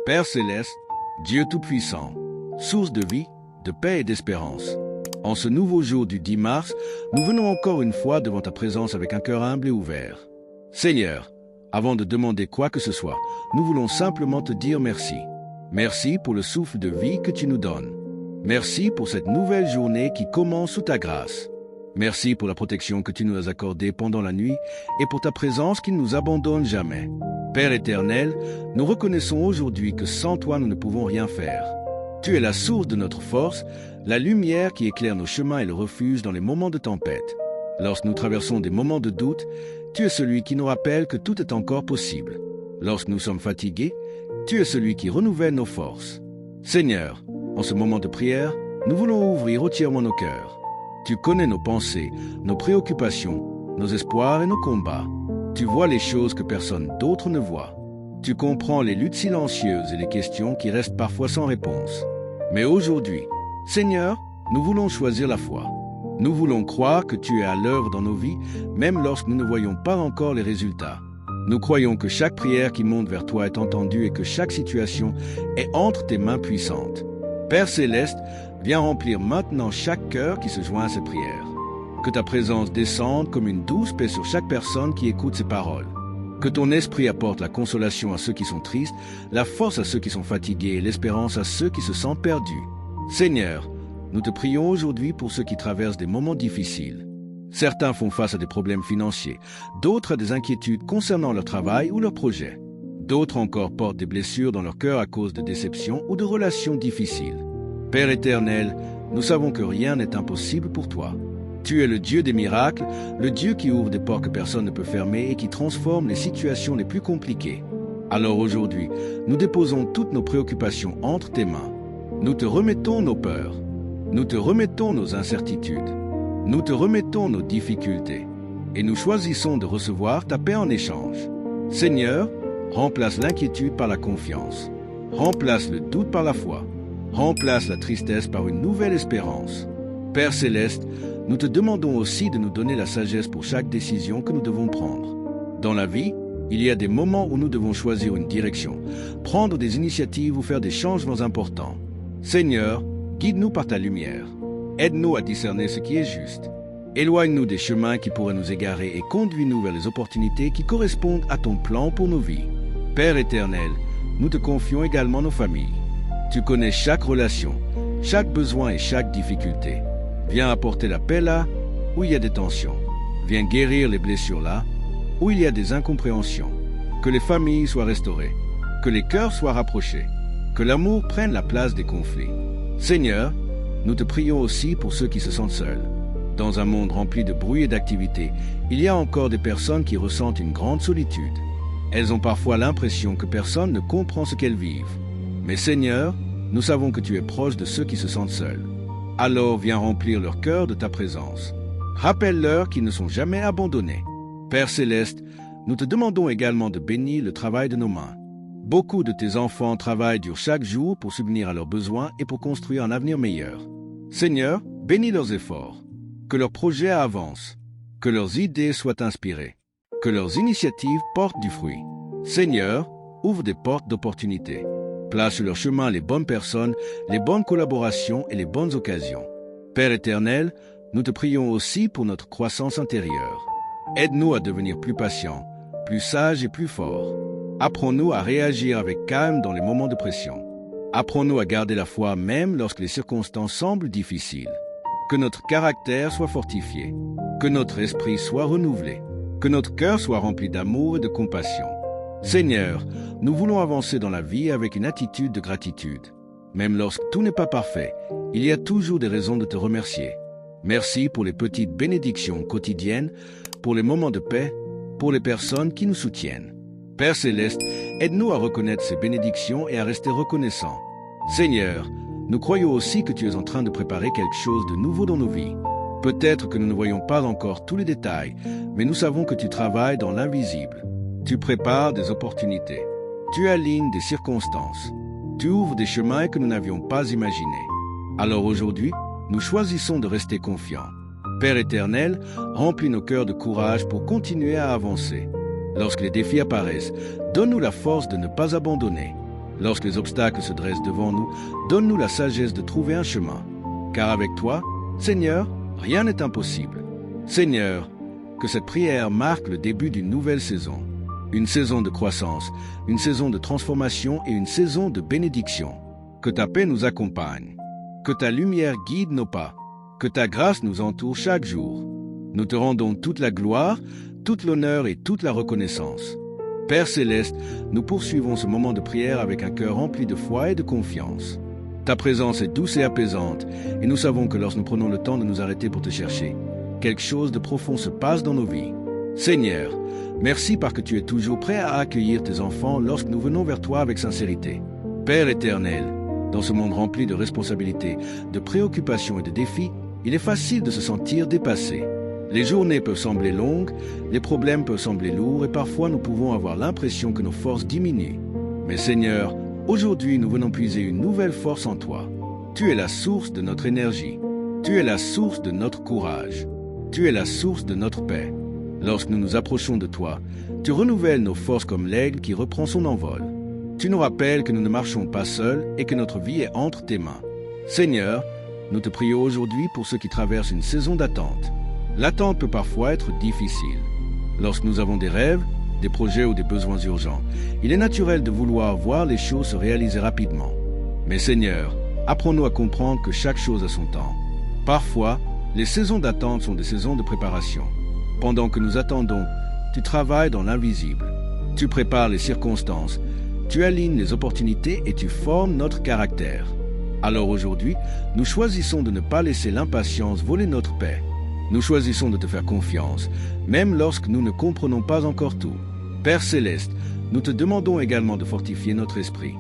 Père céleste, Dieu Tout-Puissant, source de vie, de paix et d'espérance. En ce nouveau jour du 10 mars, nous venons encore une fois devant ta présence avec un cœur humble et ouvert. Seigneur, avant de demander quoi que ce soit, nous voulons simplement te dire merci. Merci pour le souffle de vie que tu nous donnes. Merci pour cette nouvelle journée qui commence sous ta grâce. Merci pour la protection que tu nous as accordée pendant la nuit et pour ta présence qui ne nous abandonne jamais. Père éternel, nous reconnaissons aujourd'hui que sans toi nous ne pouvons rien faire. Tu es la source de notre force, la lumière qui éclaire nos chemins et le refuge dans les moments de tempête. Lorsque nous traversons des moments de doute, tu es celui qui nous rappelle que tout est encore possible. Lorsque nous sommes fatigués, tu es celui qui renouvelle nos forces. Seigneur, en ce moment de prière, nous voulons ouvrir entièrement nos cœurs. Tu connais nos pensées, nos préoccupations, nos espoirs et nos combats. Tu vois les choses que personne d'autre ne voit. Tu comprends les luttes silencieuses et les questions qui restent parfois sans réponse. Mais aujourd'hui, Seigneur, nous voulons choisir la foi. Nous voulons croire que tu es à l'œuvre dans nos vies, même lorsque nous ne voyons pas encore les résultats. Nous croyons que chaque prière qui monte vers toi est entendue et que chaque situation est entre tes mains puissantes. Père céleste, viens remplir maintenant chaque cœur qui se joint à cette prière. Que ta présence descende comme une douce paix sur chaque personne qui écoute ces paroles. Que ton esprit apporte la consolation à ceux qui sont tristes, la force à ceux qui sont fatigués et l'espérance à ceux qui se sentent perdus. Seigneur, nous te prions aujourd'hui pour ceux qui traversent des moments difficiles. Certains font face à des problèmes financiers, d'autres à des inquiétudes concernant leur travail ou leur projet. D'autres encore portent des blessures dans leur cœur à cause de déceptions ou de relations difficiles. Père éternel, nous savons que rien n'est impossible pour toi. Tu es le Dieu des miracles, le Dieu qui ouvre des portes que personne ne peut fermer et qui transforme les situations les plus compliquées. Alors aujourd'hui, nous déposons toutes nos préoccupations entre tes mains. Nous te remettons nos peurs. Nous te remettons nos incertitudes. Nous te remettons nos difficultés. Et nous choisissons de recevoir ta paix en échange. Seigneur, remplace l'inquiétude par la confiance. Remplace le doute par la foi. Remplace la tristesse par une nouvelle espérance. Père céleste, nous te demandons aussi de nous donner la sagesse pour chaque décision que nous devons prendre. Dans la vie, il y a des moments où nous devons choisir une direction, prendre des initiatives ou faire des changements importants. Seigneur, guide-nous par ta lumière. Aide-nous à discerner ce qui est juste. Éloigne-nous des chemins qui pourraient nous égarer et conduis-nous vers les opportunités qui correspondent à ton plan pour nos vies. Père éternel, nous te confions également nos familles. Tu connais chaque relation, chaque besoin et chaque difficulté. Viens apporter la paix là où il y a des tensions. Viens guérir les blessures là où il y a des incompréhensions. Que les familles soient restaurées, que les cœurs soient rapprochés, que l'amour prenne la place des conflits. Seigneur, nous te prions aussi pour ceux qui se sentent seuls. Dans un monde rempli de bruit et d'activité, il y a encore des personnes qui ressentent une grande solitude. Elles ont parfois l'impression que personne ne comprend ce qu'elles vivent. Mais Seigneur, nous savons que tu es proche de ceux qui se sentent seuls. Alors viens remplir leur cœur de ta présence. Rappelle-leur qu'ils ne sont jamais abandonnés. Père céleste, nous te demandons également de bénir le travail de nos mains. Beaucoup de tes enfants travaillent dur chaque jour pour subvenir à leurs besoins et pour construire un avenir meilleur. Seigneur, bénis leurs efforts. Que leurs projets avancent. Que leurs idées soient inspirées. Que leurs initiatives portent du fruit. Seigneur, ouvre des portes d'opportunités. Place sur leur chemin les bonnes personnes, les bonnes collaborations et les bonnes occasions. Père éternel, nous te prions aussi pour notre croissance intérieure. Aide-nous à devenir plus patients, plus sages et plus forts. Apprends-nous à réagir avec calme dans les moments de pression. Apprends-nous à garder la foi même lorsque les circonstances semblent difficiles. Que notre caractère soit fortifié, que notre esprit soit renouvelé, que notre cœur soit rempli d'amour et de compassion. Seigneur, nous voulons avancer dans la vie avec une attitude de gratitude. Même lorsque tout n'est pas parfait, il y a toujours des raisons de te remercier. Merci pour les petites bénédictions quotidiennes, pour les moments de paix, pour les personnes qui nous soutiennent. Père céleste, aide-nous à reconnaître ces bénédictions et à rester reconnaissants. Seigneur, nous croyons aussi que tu es en train de préparer quelque chose de nouveau dans nos vies. Peut-être que nous ne voyons pas encore tous les détails, mais nous savons que tu travailles dans l'invisible. Tu prépares des opportunités. Tu alignes des circonstances. Tu ouvres des chemins que nous n'avions pas imaginés. Alors aujourd'hui, nous choisissons de rester confiants. Père éternel, remplis nos cœurs de courage pour continuer à avancer. Lorsque les défis apparaissent, donne-nous la force de ne pas abandonner. Lorsque les obstacles se dressent devant nous, donne-nous la sagesse de trouver un chemin. Car avec toi, Seigneur, rien n'est impossible. Seigneur, que cette prière marque le début d'une nouvelle saison. Une saison de croissance, une saison de transformation et une saison de bénédiction. Que ta paix nous accompagne. Que ta lumière guide nos pas. Que ta grâce nous entoure chaque jour. Nous te rendons toute la gloire, toute l'honneur et toute la reconnaissance. Père céleste, nous poursuivons ce moment de prière avec un cœur rempli de foi et de confiance. Ta présence est douce et apaisante, et nous savons que lorsque nous prenons le temps de nous arrêter pour te chercher, quelque chose de profond se passe dans nos vies. Seigneur, merci parce que tu es toujours prêt à accueillir tes enfants lorsque nous venons vers toi avec sincérité. Père éternel, dans ce monde rempli de responsabilités, de préoccupations et de défis, il est facile de se sentir dépassé. Les journées peuvent sembler longues, les problèmes peuvent sembler lourds et parfois nous pouvons avoir l'impression que nos forces diminuent. Mais Seigneur, aujourd'hui nous venons puiser une nouvelle force en toi. Tu es la source de notre énergie. Tu es la source de notre courage. Tu es la source de notre paix. Lorsque nous nous approchons de toi, tu renouvelles nos forces comme l'aigle qui reprend son envol. Tu nous rappelles que nous ne marchons pas seuls et que notre vie est entre tes mains. Seigneur, nous te prions aujourd'hui pour ceux qui traversent une saison d'attente. L'attente peut parfois être difficile. Lorsque nous avons des rêves, des projets ou des besoins urgents, il est naturel de vouloir voir les choses se réaliser rapidement. Mais Seigneur, apprends-nous à comprendre que chaque chose a son temps. Parfois, les saisons d'attente sont des saisons de préparation. Pendant que nous attendons, tu travailles dans l'invisible. Tu prépares les circonstances, tu alignes les opportunités et tu formes notre caractère. Alors aujourd'hui, nous choisissons de ne pas laisser l'impatience voler notre paix. Nous choisissons de te faire confiance, même lorsque nous ne comprenons pas encore tout. Père céleste, nous te demandons également de fortifier notre esprit.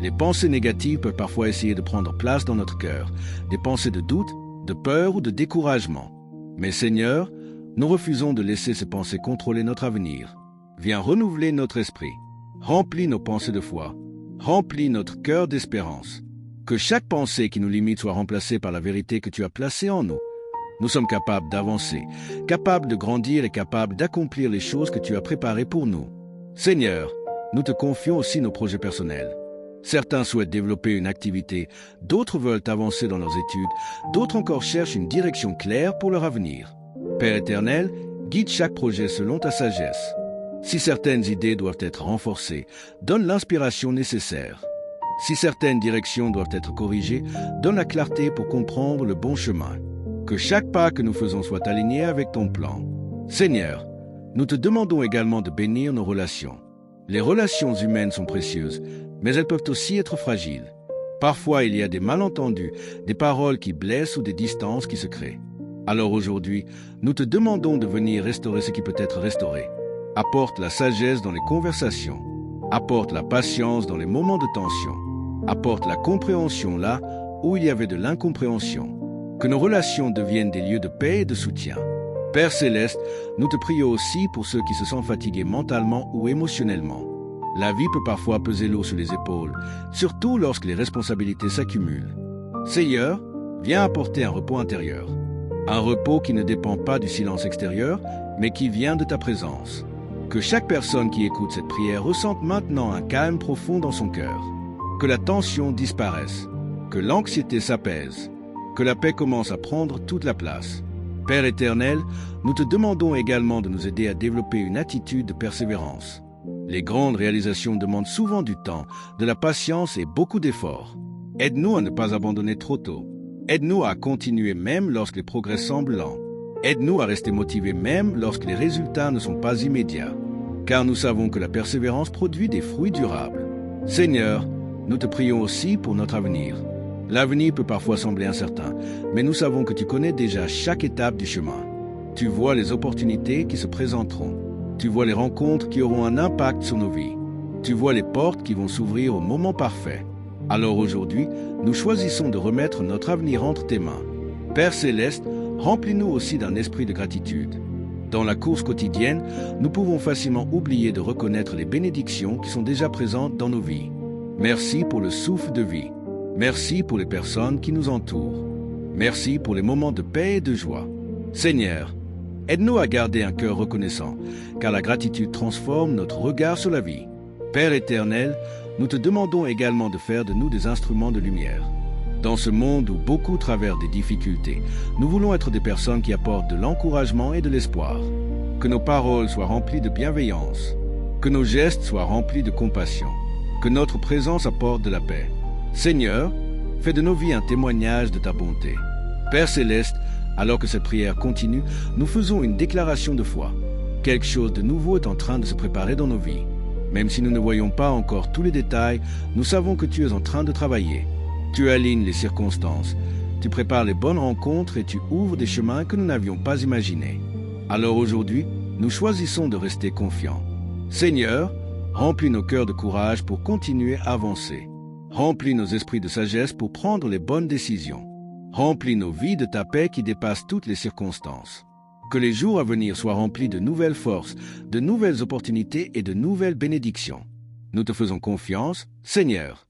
Les pensées négatives peuvent parfois essayer de prendre place dans notre cœur, des pensées de doute, de peur ou de découragement. Mais Seigneur, nous refusons de laisser ces pensées contrôler notre avenir. Viens renouveler notre esprit. Remplis nos pensées de foi. Remplis notre cœur d'espérance. Que chaque pensée qui nous limite soit remplacée par la vérité que tu as placée en nous. Nous sommes capables d'avancer, capables de grandir et capables d'accomplir les choses que tu as préparées pour nous. Seigneur, nous te confions aussi nos projets personnels. Certains souhaitent développer une activité, d'autres veulent avancer dans leurs études, d'autres encore cherchent une direction claire pour leur avenir. Père éternel, guide chaque projet selon ta sagesse. Si certaines idées doivent être renforcées, donne l'inspiration nécessaire. Si certaines directions doivent être corrigées, donne la clarté pour comprendre le bon chemin. Que chaque pas que nous faisons soit aligné avec ton plan. Seigneur, nous te demandons également de bénir nos relations. Les relations humaines sont précieuses, mais elles peuvent aussi être fragiles. Parfois, il y a des malentendus, des paroles qui blessent ou des distances qui se créent. Alors aujourd'hui, nous te demandons de venir restaurer ce qui peut être restauré. Apporte la sagesse dans les conversations. Apporte la patience dans les moments de tension. Apporte la compréhension là où il y avait de l'incompréhension. Que nos relations deviennent des lieux de paix et de soutien. Père céleste, nous te prions aussi pour ceux qui se sentent fatigués mentalement ou émotionnellement. La vie peut parfois peser lourd sur les épaules, surtout lorsque les responsabilités s'accumulent. Seigneur, viens apporter un repos intérieur. Un repos qui ne dépend pas du silence extérieur, mais qui vient de ta présence. Que chaque personne qui écoute cette prière ressente maintenant un calme profond dans son cœur. Que la tension disparaisse. Que l'anxiété s'apaise. Que la paix commence à prendre toute la place. Père éternel, nous te demandons également de nous aider à développer une attitude de persévérance. Les grandes réalisations demandent souvent du temps, de la patience et beaucoup d'efforts. Aide-nous à ne pas abandonner trop tôt. Aide-nous à continuer même lorsque les progrès semblent lents. Aide-nous à rester motivés même lorsque les résultats ne sont pas immédiats. Car nous savons que la persévérance produit des fruits durables. Seigneur, nous te prions aussi pour notre avenir. L'avenir peut parfois sembler incertain, mais nous savons que tu connais déjà chaque étape du chemin. Tu vois les opportunités qui se présenteront. Tu vois les rencontres qui auront un impact sur nos vies. Tu vois les portes qui vont s'ouvrir au moment parfait. Alors aujourd'hui, nous choisissons de remettre notre avenir entre tes mains. Père céleste, remplis-nous aussi d'un esprit de gratitude. Dans la course quotidienne, nous pouvons facilement oublier de reconnaître les bénédictions qui sont déjà présentes dans nos vies. Merci pour le souffle de vie. Merci pour les personnes qui nous entourent. Merci pour les moments de paix et de joie. Seigneur, aide-nous à garder un cœur reconnaissant, car la gratitude transforme notre regard sur la vie. Père éternel, nous te demandons également de faire de nous des instruments de lumière. Dans ce monde où beaucoup traversent des difficultés, nous voulons être des personnes qui apportent de l'encouragement et de l'espoir. Que nos paroles soient remplies de bienveillance, que nos gestes soient remplis de compassion, que notre présence apporte de la paix. Seigneur, fais de nos vies un témoignage de ta bonté. Père céleste, alors que cette prière continue, nous faisons une déclaration de foi. Quelque chose de nouveau est en train de se préparer dans nos vies. Même si nous ne voyons pas encore tous les détails, nous savons que tu es en train de travailler. Tu alignes les circonstances, tu prépares les bonnes rencontres et tu ouvres des chemins que nous n'avions pas imaginés. Alors aujourd'hui, nous choisissons de rester confiants. Seigneur, remplis nos cœurs de courage pour continuer à avancer. Remplis nos esprits de sagesse pour prendre les bonnes décisions. Remplis nos vies de ta paix qui dépasse toutes les circonstances. Que les jours à venir soient remplis de nouvelles forces, de nouvelles opportunités et de nouvelles bénédictions. Nous te faisons confiance, Seigneur.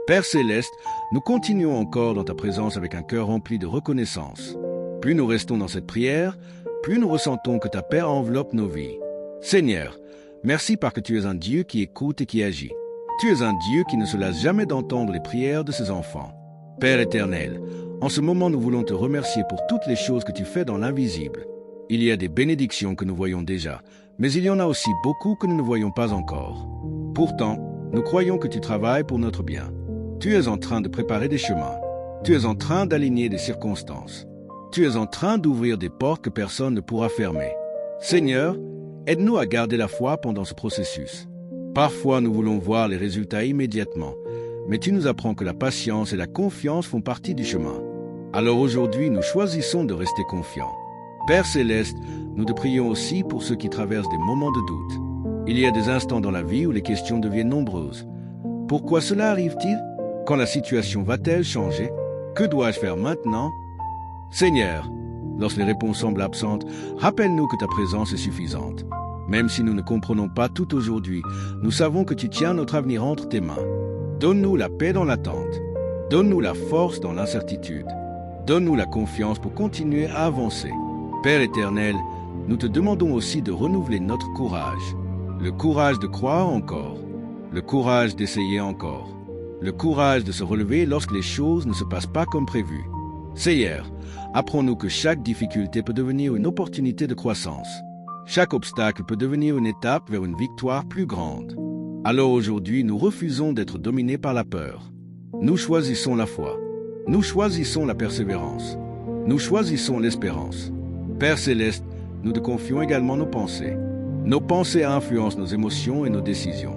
Père céleste, nous continuons encore dans ta présence avec un cœur rempli de reconnaissance. Plus nous restons dans cette prière, plus nous ressentons que ta paix enveloppe nos vies. Seigneur, merci parce que tu es un Dieu qui écoute et qui agit. Tu es un Dieu qui ne se lasse jamais d'entendre les prières de ses enfants. Père éternel, en ce moment nous voulons te remercier pour toutes les choses que tu fais dans l'invisible. Il y a des bénédictions que nous voyons déjà, mais il y en a aussi beaucoup que nous ne voyons pas encore. Pourtant, nous croyons que tu travailles pour notre bien. Tu es en train de préparer des chemins. Tu es en train d'aligner des circonstances. Tu es en train d'ouvrir des portes que personne ne pourra fermer. Seigneur, aide-nous à garder la foi pendant ce processus. Parfois, nous voulons voir les résultats immédiatement, mais tu nous apprends que la patience et la confiance font partie du chemin. Alors aujourd'hui, nous choisissons de rester confiants. Père céleste, nous te prions aussi pour ceux qui traversent des moments de doute. Il y a des instants dans la vie où les questions deviennent nombreuses. Pourquoi cela arrive-t-il? Quand la situation va-t-elle changer? Que dois-je faire maintenant? Seigneur, lorsque les réponses semblent absentes, rappelle-nous que ta présence est suffisante. Même si nous ne comprenons pas tout aujourd'hui, nous savons que tu tiens notre avenir entre tes mains. Donne-nous la paix dans l'attente. Donne-nous la force dans l'incertitude. Donne-nous la confiance pour continuer à avancer. Père éternel, nous te demandons aussi de renouveler notre courage. Le courage de croire encore. Le courage d'essayer encore. Le courage de se relever lorsque les choses ne se passent pas comme prévu. Seigneur, apprends-nous que chaque difficulté peut devenir une opportunité de croissance. Chaque obstacle peut devenir une étape vers une victoire plus grande. Alors aujourd'hui, nous refusons d'être dominés par la peur. Nous choisissons la foi. Nous choisissons la persévérance. Nous choisissons l'espérance. Père céleste, nous te confions également nos pensées. Nos pensées influencent nos émotions et nos décisions.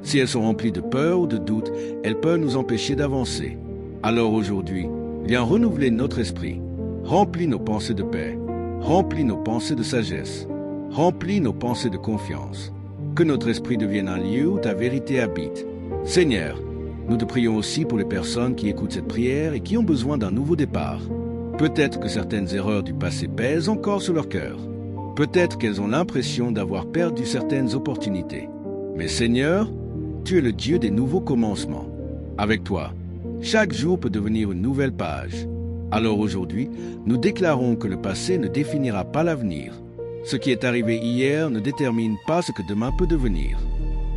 Si elles sont remplies de peur ou de doute, elles peuvent nous empêcher d'avancer. Alors aujourd'hui, viens renouveler notre esprit. Remplis nos pensées de paix. Remplis nos pensées de sagesse. Remplis nos pensées de confiance. Que notre esprit devienne un lieu où ta vérité habite. Seigneur, nous te prions aussi pour les personnes qui écoutent cette prière et qui ont besoin d'un nouveau départ. Peut-être que certaines erreurs du passé pèsent encore sur leur cœur. Peut-être qu'elles ont l'impression d'avoir perdu certaines opportunités. Mais Seigneur, tu es le Dieu des nouveaux commencements. Avec toi, chaque jour peut devenir une nouvelle page. Alors aujourd'hui, nous déclarons que le passé ne définira pas l'avenir. Ce qui est arrivé hier ne détermine pas ce que demain peut devenir.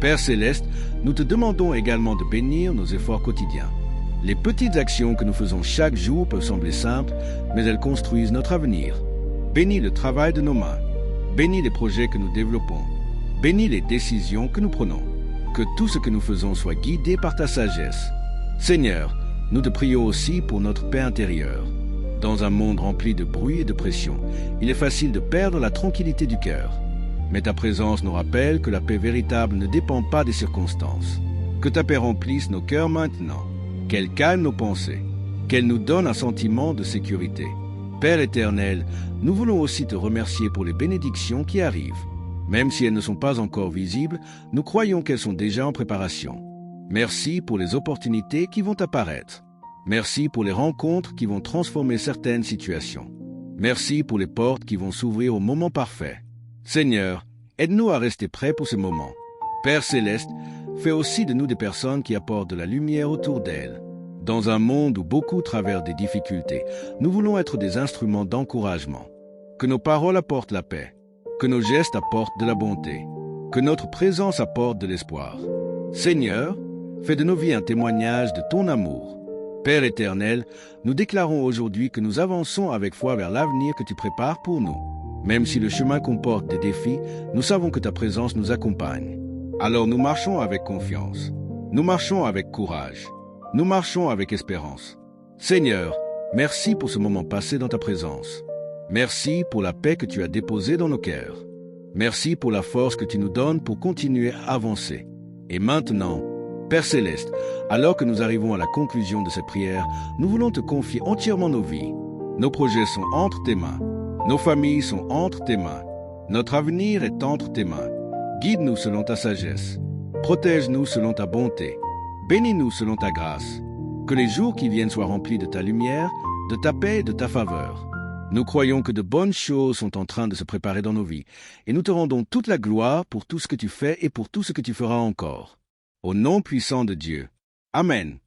Père céleste, nous te demandons également de bénir nos efforts quotidiens. Les petites actions que nous faisons chaque jour peuvent sembler simples, mais elles construisent notre avenir. Bénis le travail de nos mains. Bénis les projets que nous développons. Bénis les décisions que nous prenons. Que tout ce que nous faisons soit guidé par ta sagesse. Seigneur, nous te prions aussi pour notre paix intérieure. Dans un monde rempli de bruit et de pression, il est facile de perdre la tranquillité du cœur. Mais ta présence nous rappelle que la paix véritable ne dépend pas des circonstances. Que ta paix remplisse nos cœurs maintenant, qu'elle calme nos pensées, qu'elle nous donne un sentiment de sécurité. Père éternel, nous voulons aussi te remercier pour les bénédictions qui arrivent. Même si elles ne sont pas encore visibles, nous croyons qu'elles sont déjà en préparation. Merci pour les opportunités qui vont apparaître. Merci pour les rencontres qui vont transformer certaines situations. Merci pour les portes qui vont s'ouvrir au moment parfait. Seigneur, aide-nous à rester prêts pour ce moment. Père céleste, fais aussi de nous des personnes qui apportent de la lumière autour d'elles. Dans un monde où beaucoup traversent des difficultés, nous voulons être des instruments d'encouragement. Que nos paroles apportent la paix, que nos gestes apportent de la bonté, que notre présence apporte de l'espoir. Seigneur, Fais de nos vies un témoignage de ton amour. Père éternel, nous déclarons aujourd'hui que nous avançons avec foi vers l'avenir que tu prépares pour nous. Même si le chemin comporte des défis, nous savons que ta présence nous accompagne. Alors nous marchons avec confiance. Nous marchons avec courage. Nous marchons avec espérance. Seigneur, merci pour ce moment passé dans ta présence. Merci pour la paix que tu as déposée dans nos cœurs. Merci pour la force que tu nous donnes pour continuer à avancer. Et maintenant, Père Céleste, alors que nous arrivons à la conclusion de cette prière, nous voulons te confier entièrement nos vies. Nos projets sont entre tes mains. Nos familles sont entre tes mains. Notre avenir est entre tes mains. Guide-nous selon ta sagesse. Protège-nous selon ta bonté. Bénis-nous selon ta grâce. Que les jours qui viennent soient remplis de ta lumière, de ta paix et de ta faveur. Nous croyons que de bonnes choses sont en train de se préparer dans nos vies, et nous te rendons toute la gloire pour tout ce que tu fais et pour tout ce que tu feras encore. Au nom puissant de Dieu. Amen.